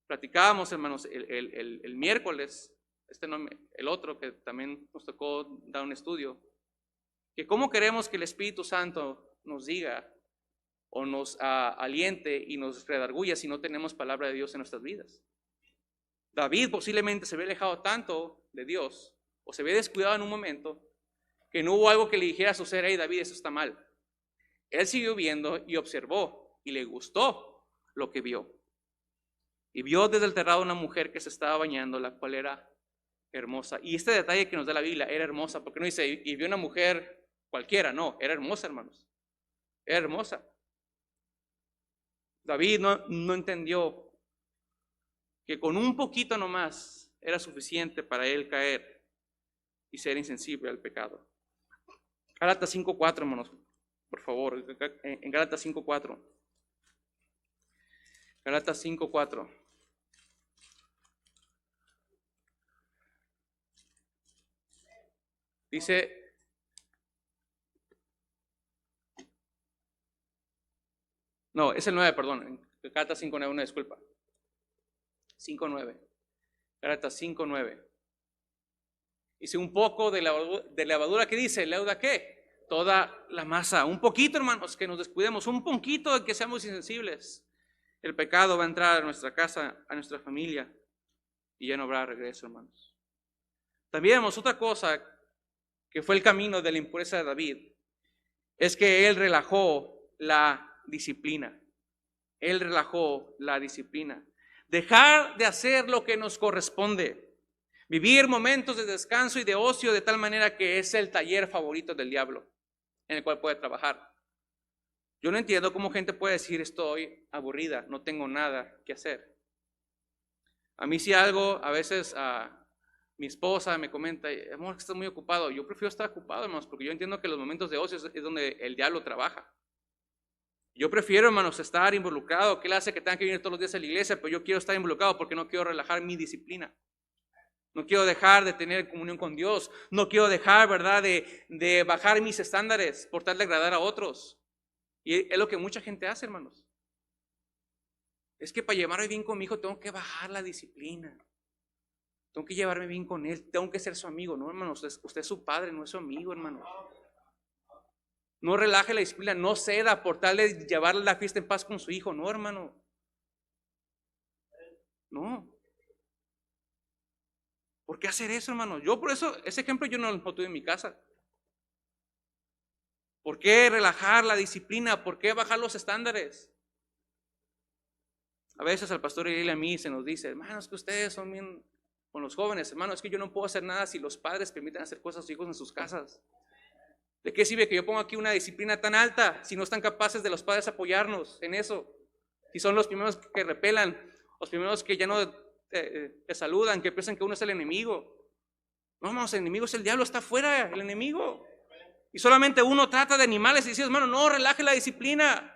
Platicábamos, hermanos, el miércoles, el otro que también nos tocó dar un estudio, que cómo queremos que el Espíritu Santo nos diga o nos aliente y nos redarguya si no tenemos palabra de Dios en nuestras vidas. David posiblemente se había alejado tanto de Dios o se había descuidado en un momento que no hubo algo que le dijera a su ser: hey, David, eso está mal. Él siguió viendo y observó y le gustó lo que vio. Y vio desde el terrado una mujer que se estaba bañando, la cual era hermosa. Y este detalle que nos da la Biblia, era hermosa, porque no dice y vio una mujer cualquiera, no, era hermosa, hermanos. Era hermosa. David no entendió que con un poquito nomás era suficiente para él caer y ser insensible al pecado. Gálatas 5:4, hermanos. por favor, en Gálatas 5:4. Gálatas 5:4. Dice, no, es el 9, perdón. Gálatas 5:9, una disculpa. 5:9. Gálatas 5:9. Dice un poco de levadura, ¿qué dice? ¿Leuda qué? Toda la masa. Un poquito, hermanos, que nos descuidemos. Un poquito de que seamos insensibles. El pecado va a entrar a nuestra casa, a nuestra familia, y ya no habrá regreso, hermanos. También vemos otra cosa que fue el camino de la impureza de David, es que él relajó la disciplina. Él relajó la disciplina. Dejar de hacer lo que nos corresponde. Vivir momentos de descanso y de ocio de tal manera que es el taller favorito del diablo en el cual puede trabajar. Yo no entiendo cómo gente puede decir estoy aburrida, no tengo nada que hacer. A mí si algo, a veces mi esposa me comenta, amor, que estás muy ocupado. Yo prefiero estar ocupado, hermanos, porque yo entiendo que los momentos de ocio es donde el diablo trabaja. Yo prefiero, hermanos, estar involucrado, que él hace que tenga que venir todos los días a la iglesia, pero yo quiero estar involucrado porque no quiero relajar mi disciplina. No quiero dejar de tener comunión con Dios. No quiero dejar, ¿verdad?, de bajar mis estándares por tal de agradar a otros. Y es lo que mucha gente hace, hermanos. Es que para llevarme bien con mi hijo tengo que bajar la disciplina. Tengo que llevarme bien con él. Tengo que ser su amigo. No, hermanos, usted es su padre, no es su amigo, hermanos. No relaje la disciplina, no ceda por tal de llevarle la fiesta en paz con su hijo. No, hermano. No. ¿Por qué hacer eso, hermano? Yo por eso, ese ejemplo yo no lo tuve en mi casa. ¿Por qué relajar la disciplina? ¿Por qué bajar los estándares? A veces al pastor y a mí se nos dice, hermanos, que ustedes son bien con los jóvenes. Hermanos, es que yo no puedo hacer nada si los padres permiten hacer cosas a sus hijos en sus casas. ¿De qué sirve que yo ponga aquí una disciplina tan alta si no están capaces de los padres apoyarnos en eso? Si son los primeros que repelan, los primeros que ya no te saludan, que piensan que uno es el enemigo. No, hermanos, el enemigo es el diablo, está afuera el enemigo. Y solamente uno trata de animales y dice, hermano, no, relaje la disciplina.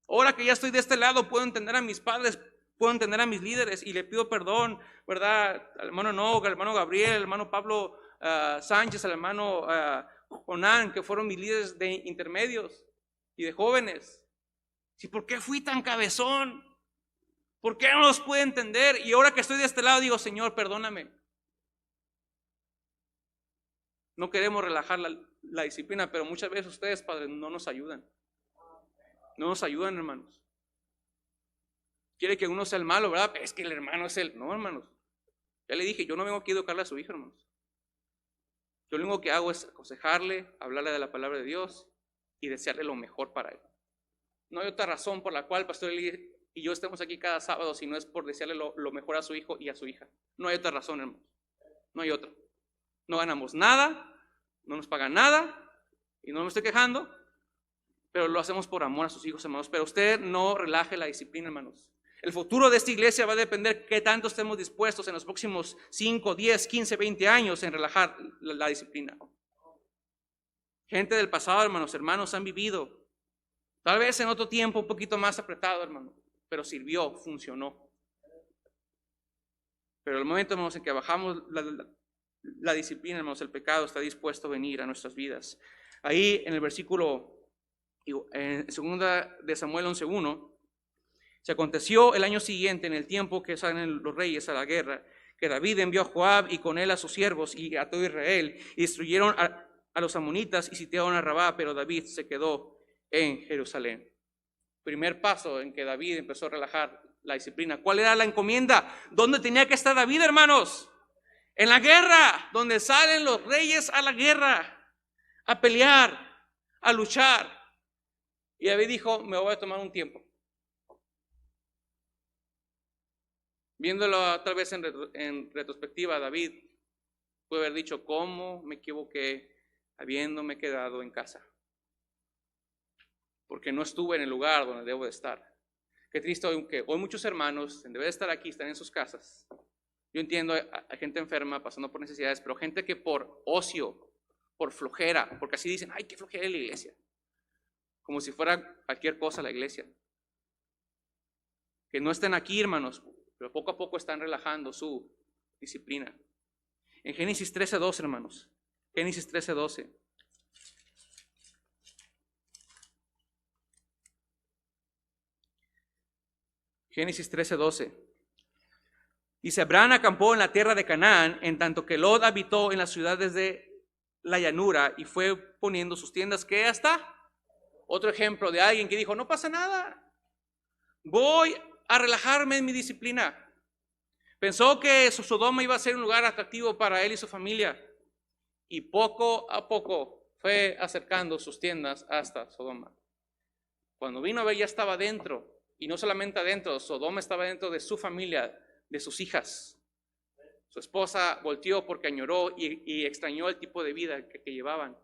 Ahora que ya estoy de este lado, puedo entender a mis padres, puedo entender a mis líderes y le pido perdón, ¿verdad? Al hermano Noga, al hermano Gabriel, al hermano Pablo Sánchez, al hermano Jonán, que fueron mis líderes de intermedios y de jóvenes. ¿Sí, por qué fui tan cabezón? ¿Por qué no los pude entender? Y ahora que estoy de este lado digo, Señor, perdóname. No queremos relajar la disciplina, pero muchas veces ustedes, padres, no nos ayudan. No nos ayudan, hermanos. Quiere que uno sea el malo, ¿verdad? Es que el hermano es el... No, hermanos. Ya le dije, yo no vengo aquí a educarle a su hijo, hermanos. Yo lo único que hago es aconsejarle, hablarle de la palabra de Dios y desearle lo mejor para él. No hay otra razón por la cual el pastor Eli y yo estemos aquí cada sábado, si no es por desearle lo mejor a su hijo y a su hija. No hay otra razón, hermanos. No hay otra. No ganamos nada, no nos pagan nada y no me estoy quejando, pero lo hacemos por amor a sus hijos, hermanos. Pero usted no relaje la disciplina, hermanos. El futuro de esta iglesia va a depender qué tanto estemos dispuestos en los próximos 5, 10, 15, 20 años en relajar la disciplina. Gente del pasado, hermanos, han vivido, tal vez en otro tiempo un poquito más apretado, hermano, pero sirvió, funcionó. Pero el momento, hermanos, en que bajamos la disciplina, hermanos, el pecado está dispuesto a venir a nuestras vidas. Ahí en el versículo, en 2 de Samuel 11:1, se aconteció el año siguiente, en el tiempo que salen los reyes a la guerra, que David envió a Joab y con él a sus siervos y a todo Israel, y destruyeron a los amonitas y sitiaron a Rabá, pero David se quedó en Jerusalén. Primer paso en que David empezó a relajar la disciplina. ¿Cuál era la encomienda? ¿Dónde tenía que estar David, hermanos? En la guerra, donde salen los reyes a la guerra, a pelear, a luchar. Y David dijo, me voy a tomar un tiempo. Viéndolo tal vez en retrospectiva, David puede haber dicho, ¿cómo me equivoqué habiéndome quedado en casa? Porque no estuve en el lugar donde debo de estar. Qué triste que hoy muchos hermanos, en vez de estar aquí, están en sus casas. Yo entiendo, hay gente enferma pasando por necesidades, pero gente que por ocio, por flojera, porque así dicen, ay, qué flojera en la iglesia. como si fuera cualquier cosa la iglesia. Que no estén aquí, hermanos, pero poco a poco están relajando su disciplina. En Génesis 13:12, hermanos. Génesis 13:12. Génesis 13:12. Dice, Abraham acampó en la tierra de Canaán, en tanto que Lot habitó en las ciudades de la llanura y fue poniendo sus tiendas. ¿Qué hasta? Otro ejemplo de alguien que dijo, no pasa nada, voy a relajarme en mi disciplina. Pensó que Sodoma iba a ser un lugar atractivo para él y su familia. Y poco a poco fue acercando sus tiendas hasta Sodoma. Cuando vino a ver, ya estaba dentro. Y no solamente adentro, Sodoma estaba dentro de su familia, de sus hijas. Su esposa volteó porque añoró y extrañó el tipo de vida que llevaban.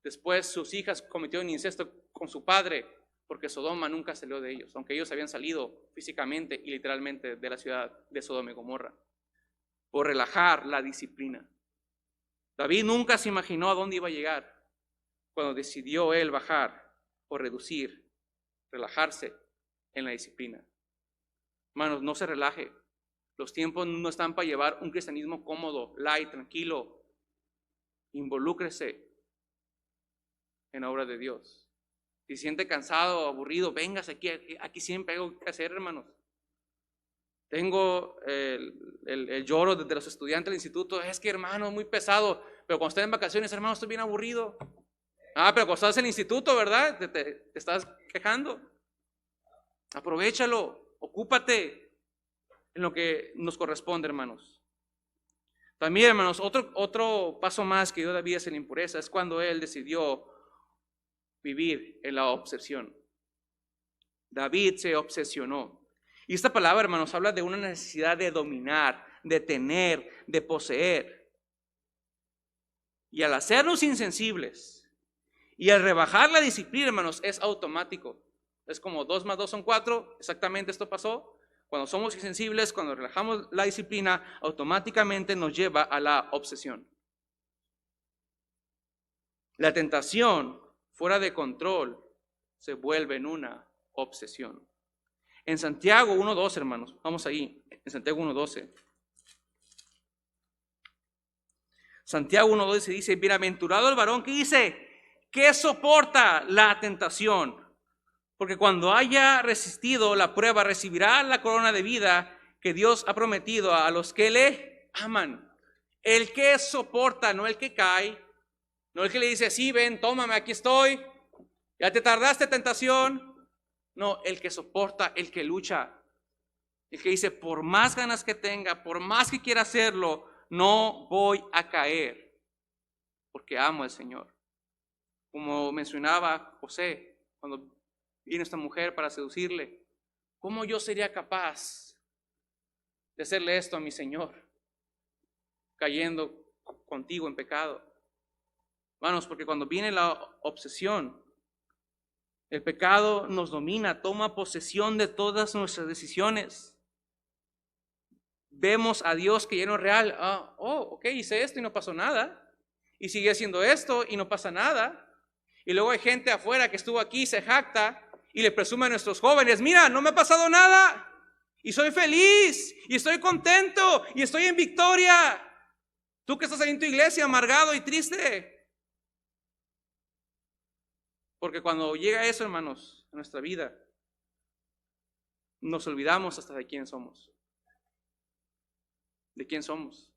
Después sus hijas cometieron incesto con su padre, porque Sodoma nunca salió de ellos, aunque ellos habían salido físicamente y literalmente de la ciudad de Sodoma y Gomorra, por relajar la disciplina. David nunca se imaginó a dónde iba a llegar cuando decidió él bajar o reducir, relajarse en la disciplina. Hermanos, no se relaje. Los tiempos no están para llevar un cristianismo cómodo, light, tranquilo. Involúcrese en la obra de Dios. Si se siente cansado o aburrido, véngase aquí siempre hay algo que hacer, hermanos. Tengo el lloro de los estudiantes del instituto, es que hermano, muy pesado, pero cuando estoy en vacaciones, hermano, estoy bien aburrido. Pero cuando estás en el instituto, ¿verdad? Te estás quejando. Aprovéchalo, ocúpate en lo que nos corresponde, hermanos. También, hermanos, otro paso más que dio David hacia la impureza es cuando él decidió vivir en la obsesión. David se obsesionó. Y esta palabra, hermanos, habla de una necesidad de dominar, de tener, de poseer. Y al hacernos insensibles y al rebajar la disciplina, hermanos, es automático. Es como 2 más 2 son 4, exactamente esto pasó. Cuando somos insensibles, cuando relajamos la disciplina, automáticamente nos lleva a la obsesión. La tentación fuera de control se vuelve en una obsesión. En Santiago 1:12, hermanos, vamos ahí, en Santiago 1:12. Santiago 1:12 dice, bienaventurado el varón que dice, que soporta la tentación, porque cuando haya resistido la prueba recibirá la corona de vida que Dios ha prometido a los que le aman. El que soporta, no el que cae, no el que le dice, sí, ven, tómame, aquí estoy, ya te tardaste, tentación. No, el que soporta, el que lucha, el que dice, por más ganas que tenga, por más que quiera hacerlo, no voy a caer, porque amo al Señor. Como mencionaba José, cuando vino esta mujer para seducirle, ¿cómo yo sería capaz de hacerle esto a mi Señor, cayendo contigo en pecado? Hermanos, porque cuando viene la obsesión, el pecado nos domina, toma posesión de todas nuestras decisiones. Vemos a Dios que ya no es real. Ok, hice esto y no pasó nada. Y sigue haciendo esto y no pasa nada. Y luego hay gente afuera que estuvo aquí y se jacta y le presume a nuestros jóvenes, mira, no me ha pasado nada. Y soy feliz y estoy contento y estoy en victoria. Tú que estás ahí en tu iglesia amargado y triste. Porque cuando llega eso, hermanos, a nuestra vida, nos olvidamos hasta de quién somos. ¿De quién somos?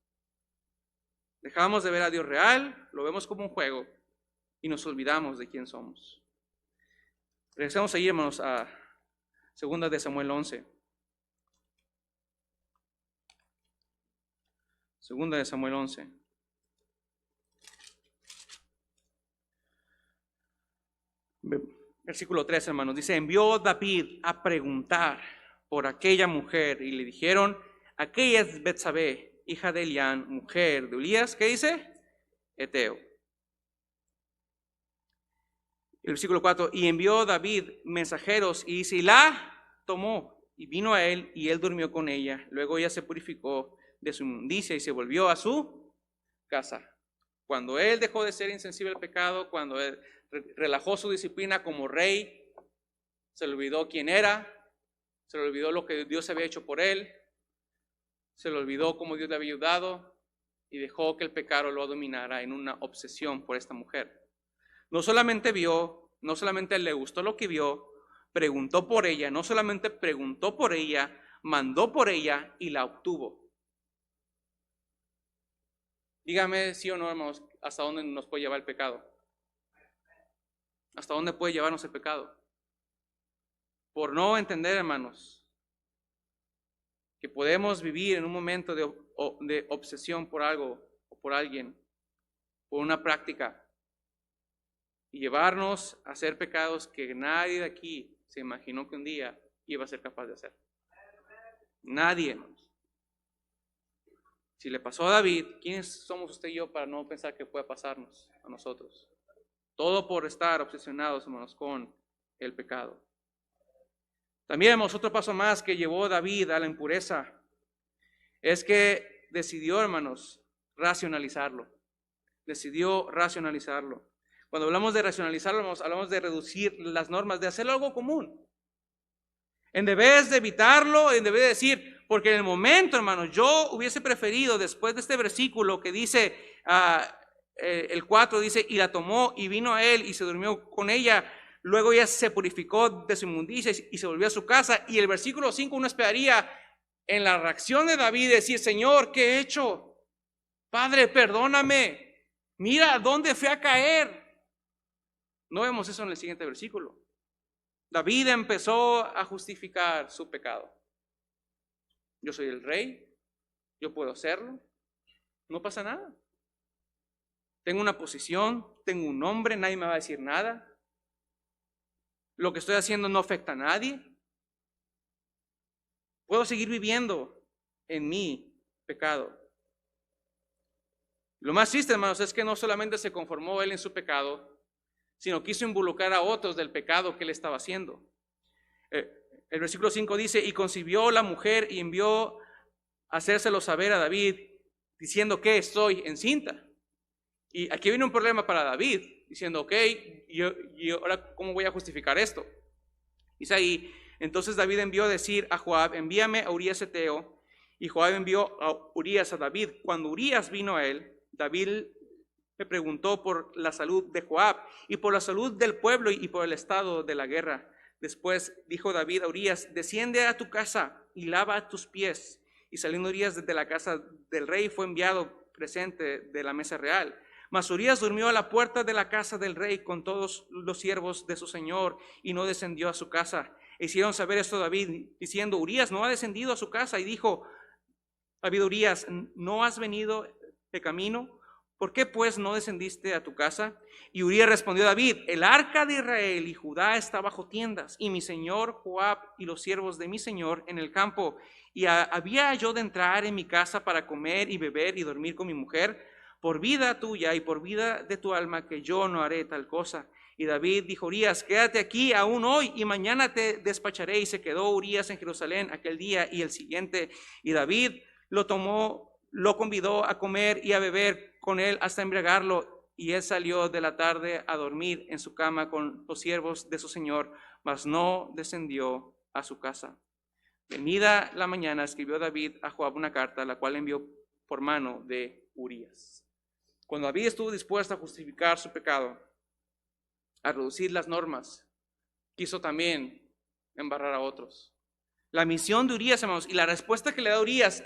Dejamos de ver a Dios real, lo vemos como un juego y nos olvidamos de quién somos. Regresamos ahí, hermanos, a 2 de Samuel 11. 2 de Samuel 11. Versículo 3, hermanos, dice, envió David a preguntar por aquella mujer y le dijeron, aquella es Betsabé, hija de Elián, mujer de Elías, ¿qué dice? Eteo. El versículo 4, y envió David mensajeros y dice, y la tomó y vino a él y él durmió con ella. Luego ella se purificó de su inmundicia y se volvió a su casa. Cuando él dejó de ser insensible al pecado, cuando él relajó su disciplina como rey, se le olvidó quién era, se le olvidó lo que Dios había hecho por él, se le olvidó cómo Dios le había ayudado y dejó que el pecado lo dominara en una obsesión por esta mujer. No solamente vio, no solamente le gustó lo que vio, preguntó por ella, no solamente preguntó por ella, mandó por ella y la obtuvo. Dígame sí o no, hermanos, hasta dónde nos puede llevar el pecado. ¿Hasta dónde puede llevarnos el pecado? Por no entender, hermanos, que podemos vivir en un momento de obsesión por algo o por alguien, por una práctica, y llevarnos a hacer pecados que nadie de aquí se imaginó que un día iba a ser capaz de hacer. Nadie, hermanos. Si le pasó a David, ¿quiénes somos usted y yo para no pensar que pueda pasarnos a nosotros? Todo por estar obsesionados, hermanos, con el pecado. También, hermanos, otro paso más que llevó David a la impureza es que decidió, hermanos, racionalizarlo. Decidió racionalizarlo. Cuando hablamos de racionalizarlo, hablamos de reducir las normas, de hacerlo algo común. En vez de evitarlo, en vez de decir, porque en el momento, hermanos, yo hubiese preferido, después de este versículo que dice, el 4 dice, y la tomó y vino a él y se durmió con ella. Luego ella se purificó de su inmundicia y se volvió a su casa. Y el versículo 5 uno esperaría en la reacción de David decir, Señor, ¿qué he hecho? Padre, perdóname. Mira, ¿dónde fui a caer? No vemos eso en el siguiente versículo. David empezó a justificar su pecado. Yo soy el rey, yo puedo hacerlo, no pasa nada. Tengo una posición, tengo un nombre, nadie me va a decir nada. Lo que estoy haciendo no afecta a nadie. Puedo seguir viviendo en mi pecado. Lo más triste, hermanos, es que no solamente se conformó él en su pecado, sino quiso involucrar a otros del pecado que él estaba haciendo. El versículo 5 dice, y concibió la mujer y envió a hacérselo saber a David, diciendo que estoy encinta. Y aquí viene un problema para David, diciendo, ok, y ahora ¿cómo voy a justificar esto? Dice ahí, entonces David envió a decir a Joab, envíame a Urías Eteo, y Joab envió a Urías a David. Cuando Urías vino a él, David me preguntó por la salud de Joab y por la salud del pueblo y por el estado de la guerra. Después dijo David a Urías, desciende a tu casa y lava tus pies. Y saliendo Urías desde la casa del rey fue enviado presente de la mesa real. Mas Urías durmió a la puerta de la casa del rey con todos los siervos de su señor y no descendió a su casa. Hicieron saber esto a David diciendo, Urías no ha descendido a su casa. Y dijo David a Urías, ¿no has venido de camino? ¿Por qué pues no descendiste a tu casa? Y Urías respondió a David, el arca de Israel y Judá está bajo tiendas, y mi señor Joab y los siervos de mi señor en el campo. Y había yo de entrar en mi casa para comer y beber y dormir con mi mujer, por vida tuya y por vida de tu alma, que yo no haré tal cosa. Y David dijo a Urías, quédate aquí aún hoy y mañana te despacharé. Y se quedó Urías en Jerusalén aquel día y el siguiente. Y David lo convidó a comer y a beber con él hasta embriagarlo, y él salió de la tarde a dormir en su cama con los siervos de su señor, mas no descendió a su casa. Venida la mañana, escribió David a Joab una carta, la cual envió por mano de Urías. Cuando David estuvo dispuesto a justificar su pecado, a reducir las normas, quiso también embarrar a otros. La misión de Urías, hermanos, y la respuesta que le da Urías,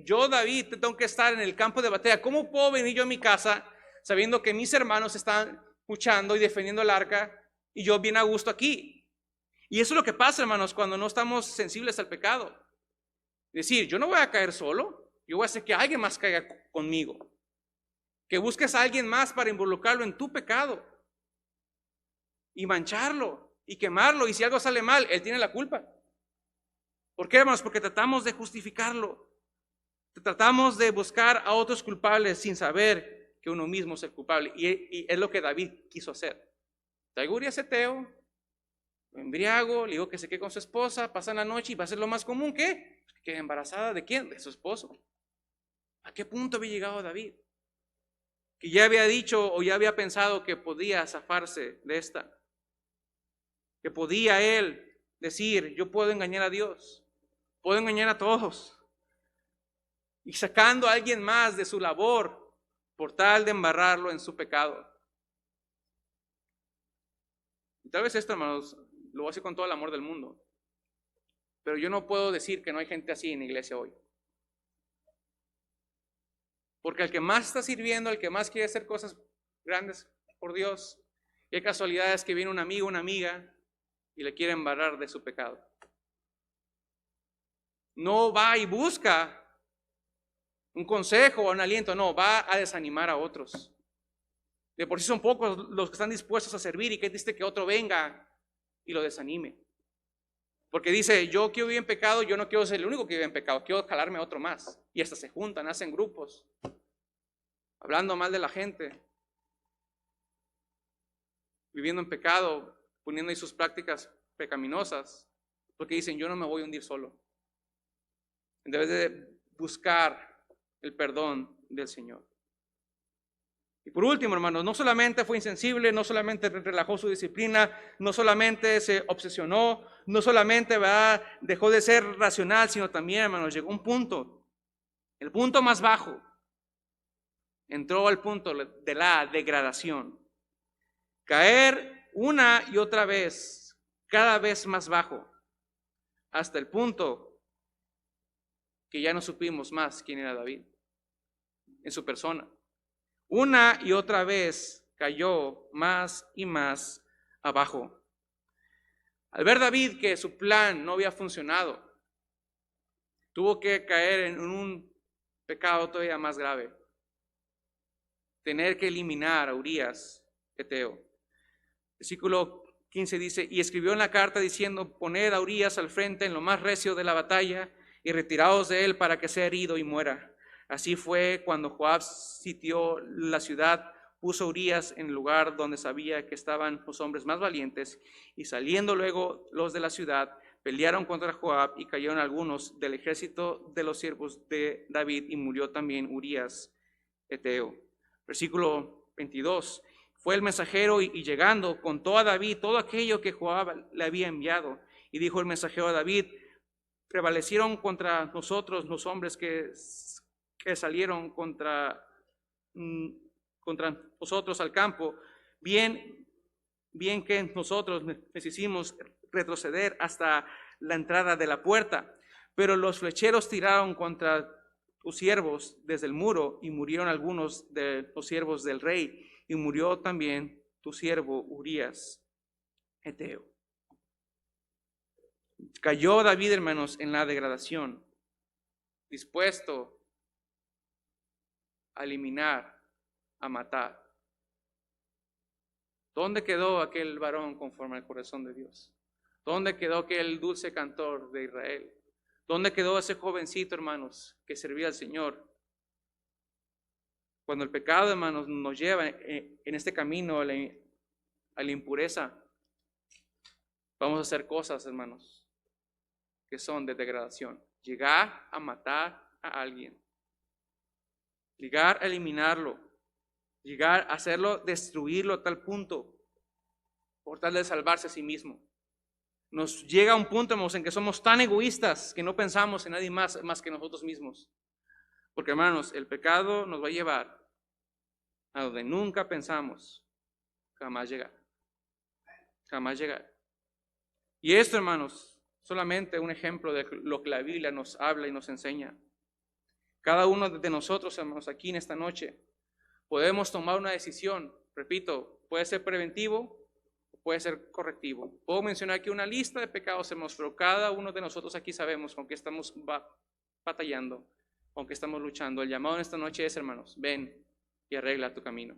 yo David tengo que estar en el campo de batalla. ¿Cómo puedo venir yo a mi casa sabiendo que mis hermanos están luchando y defendiendo el arca y yo bien a gusto aquí? Y eso es lo que pasa, hermanos, cuando no estamos sensibles al pecado. Es decir, yo no voy a caer solo, yo voy a hacer que alguien más caiga conmigo. Que busques a alguien más para involucrarlo en tu pecado y mancharlo y quemarlo, y si algo sale mal, él tiene la culpa. ¿Por qué, hermanos? Porque tratamos de justificarlo. Tratamos de buscar a otros culpables sin saber que uno mismo es el culpable. Y es lo que David quiso hacer. Traigo a Urías Eteo, lo embriago, le digo que se quede con su esposa, pasan la noche y va a ser lo más común. ¿Qué? Que quede embarazada. ¿De quién? De su esposo. ¿A qué punto había llegado David? que ya había dicho o ya había pensado que podía zafarse de esta, que podía él decir, yo puedo engañar a Dios, puedo engañar a todos, y sacando a alguien más de su labor por tal de embarrarlo en su pecado. Y tal vez esto, hermanos, lo voy a decir con todo el amor del mundo, pero yo no puedo decir que no hay gente así en la iglesia hoy. Porque el que más está sirviendo, el que más quiere hacer cosas grandes por Dios, y hay casualidades que viene un amigo, una amiga, y le quiere embarrar de su pecado. No va y busca un consejo o un aliento, no, va a desanimar a otros. De por sí son pocos los que están dispuestos a servir, y qué triste que otro venga y lo desanime. Porque dice, yo quiero vivir en pecado, yo no quiero ser el único que vive en pecado, quiero jalarme a otro más. Y hasta se juntan, hacen grupos, hablando mal de la gente, viviendo en pecado, poniendo ahí sus prácticas pecaminosas, porque dicen, yo no me voy a hundir solo. En vez de buscar el perdón del Señor. Y por último, hermanos, no solamente fue insensible, no solamente relajó su disciplina, no solamente se obsesionó, no solamente dejó de ser racional, sino también, hermanos, llegó un punto, el punto más bajo, entró al punto de la degradación. Caer una y otra vez, cada vez más bajo, hasta el punto que ya no supimos más quién era David en su persona. Una y otra vez cayó más y más abajo. Al ver David que su plan no había funcionado, tuvo que caer en un pecado todavía más grave. Tener que eliminar a Urías, Eteo. Versículo 15 dice, y escribió en la carta diciendo, poned a Urías al frente en lo más recio de la batalla y retiraos de él para que sea herido y muera. Así fue cuando Joab sitió la ciudad, puso a Urías en el lugar donde sabía que estaban los hombres más valientes, y saliendo luego los de la ciudad, pelearon contra Joab y cayeron algunos del ejército de los siervos de David, y murió también Urías, Eteo. Versículo 22. Fue el mensajero y llegando contó a David todo aquello que Joab le había enviado. Y dijo el mensajero a David, prevalecieron contra nosotros los hombres que salieron contra nosotros al campo. Bien que nosotros les hicimos retroceder hasta la entrada de la puerta. Pero los flecheros tiraron contra tus siervos desde el muro, y murieron algunos de los siervos del rey, y murió también tu siervo Urías, Eteo. Cayó David, hermanos, en la degradación, dispuesto a eliminar, a matar. ¿Dónde quedó aquel varón conforme al corazón de Dios? ¿Dónde quedó aquel dulce cantor de Israel? ¿Dónde quedó ese jovencito, hermanos, que servía al Señor? Cuando el pecado, hermanos, nos lleva en este camino a la impureza, vamos a hacer cosas, hermanos, que son de degradación. Llegar a matar a alguien. Llegar a eliminarlo. Llegar a hacerlo, destruirlo a tal punto, por tal de salvarse a sí mismo. Nos llega a un punto, hermanos, en que somos tan egoístas que no pensamos en nadie más que nosotros mismos. Porque, hermanos, el pecado nos va a llevar a donde nunca pensamos jamás llegar. Jamás llegar. Y esto, hermanos, solamente un ejemplo de lo que la Biblia nos habla y nos enseña. Cada uno de nosotros, hermanos, aquí en esta noche, podemos tomar una decisión. Repito, puede ser preventivo, puede ser correctivo. Puedo mencionar aquí una lista de pecados, hermanos, pero cada uno de nosotros aquí sabemos con qué estamos batallando, con qué estamos luchando. El llamado en esta noche es, hermanos, ven y arregla tu camino.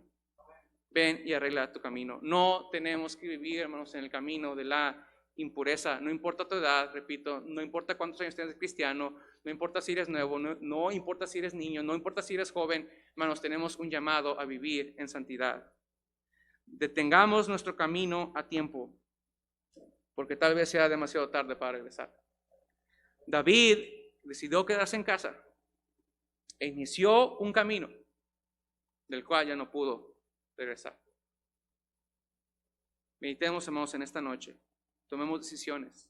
Ven y arregla tu camino. No tenemos que vivir, hermanos, en el camino de la impureza. No importa tu edad, repito, no importa cuántos años tienes de cristiano, no importa si eres nuevo, no importa si eres niño, no importa si eres joven, hermanos, tenemos un llamado a vivir en santidad. Detengamos nuestro camino a tiempo, porque tal vez sea demasiado tarde para regresar. David decidió quedarse en casa e inició un camino del cual ya no pudo regresar. Meditemos, hermanos, en esta noche. Tomemos decisiones.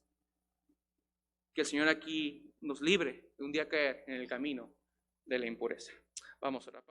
Que el Señor aquí nos libre de un día caer en el camino de la impureza. Vamos a orar.